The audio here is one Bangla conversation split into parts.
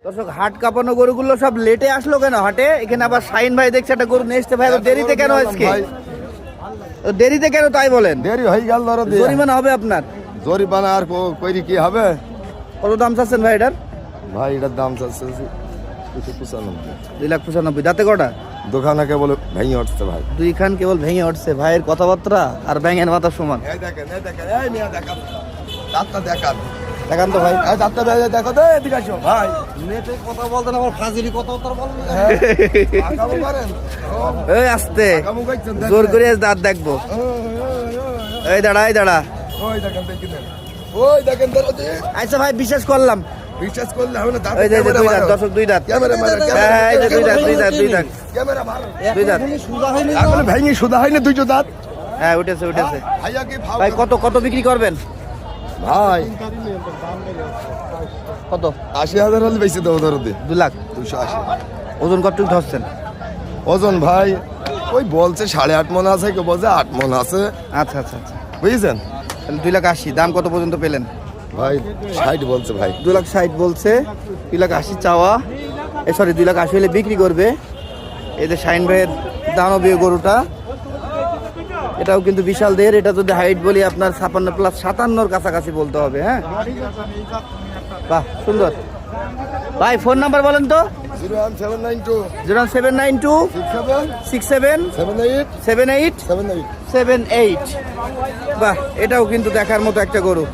দর্শক হাট কাঁপানো গরুগুলো সব লেটে আসলো কেন হাটে? এখানে আবার শাইন ভাই দেখছে একটা গরু নিয়ে এসছে ভাই, তো দেরিতে কেন আজকে? তো দেরিতে কেন তাই বলেন? দেরি হয়ে গেল ধরো দিয়ে। জরিমানা হবে আপনার? জরিমানা আর কইরি কি হবে? কত দাম চাচ্ছেন ভাই এটার? ভাই এটার দাম চাচ্ছে 295। 2,95,000। দাঁতে কটা? দোকানে কেবল ভেঙে উঠছে ভাই। দুই খান কেবল ভেঙে উঠছে। ভাইয়ের কথাবার্তা আর ব্যাঙের মাথা সমান। এই দেখেন এই মিয়া দেখান, দাঁতটা দেখান। দেখান তো ভাই। এই দাঁতটা দেখো তো, এদিকে আসো ভাই। নেটে কথা বলতেন আবার ফাজিলি কথা বলবেন। আগামু করেন। এই আস্তে আগামু কইছেন জোর করে দাঁত দেখবো। এই দাঁড়া এই দাঁড়া। ওই দেখেন দেখেন। ওই দেখেন ধরো দি। আচ্ছা ভাই বিশ্বাস করলাম। বিশ্বাস করলে হবে না, দাঁত এই যে দুই দাঁত দর্শক, দুই দাঁত। ক্যামেরা মারো, হ্যাঁ এই যে দুই দাঁত দুই দাঁত দুই দাঁত ক্যামেরা মারো। দুই দাঁত। সুদা হয়নি এখন ভেঙে সুদা হয়নি দুইটো দাঁত। হ্যাঁ উঠেছে উঠেছে। ভাইয়া কি ভাই কত কত বিক্রি করবেন? ভাই কত? 80,000 হলে বেশি দেবো ধরো দি। 2 লাখ। 280। ওজন কতটুকু ধরছেন? ওজন ভাই ওই বলছে 8.5 মন আছে, কেউ বলছে 8 মন আছে, আচ্ছা আচ্ছা আচ্ছা। বুঝছেন তাহলে 2,80,000। দাম কত পর্যন্ত পেলেন? ভাই 60 বলছে ভাই। 2,60,000 বলছে, 2,80,000 চাওয়া। সরি 2,80,000 হলে বিক্রি করবে। এই যে শাইন ভাইয়ের দানবীয় গরুটা, এটাও কিন্তু বিশাল দেহের। এটা যদি হাইট বলি আপনার 56+57 কাছাকাছি বলতে হবে। হ্যাঁ বাহ সুন্দর। ভাই ফোন নাম্বার বলেন তো। 01792 0792 67 78 78 78। 78। বাহ এটাও কিন্তু দেখার মতো একটা গরু,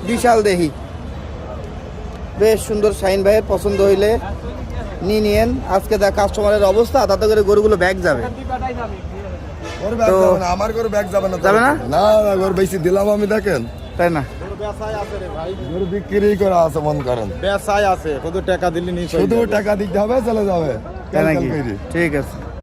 বিশাল দেহি, বেশ সুন্দর। শাইন ভাইয়ের পছন্দ হইলে নিয়ে নিয়েন। আজকে দেখ কাস্টমারের অবস্থা, তাতে করে গরুগুলো ব্যাগ যাবে। ওর ব্যাগ তো- যাবে না, আমার করে ব্যাগ যাবে না। যাবে না? না না, ওর বেশি দিলাম আমি, দেখেন তাই না? গরু বিক্রি করা আছে, মন করেন। বেসাই আছে, শুধু টাকা দিলি নি। শুধু টাকা দিতে হবে, চলে যাবে। তাই নাকি? ক্যালকুল করি। ঠিক আছে।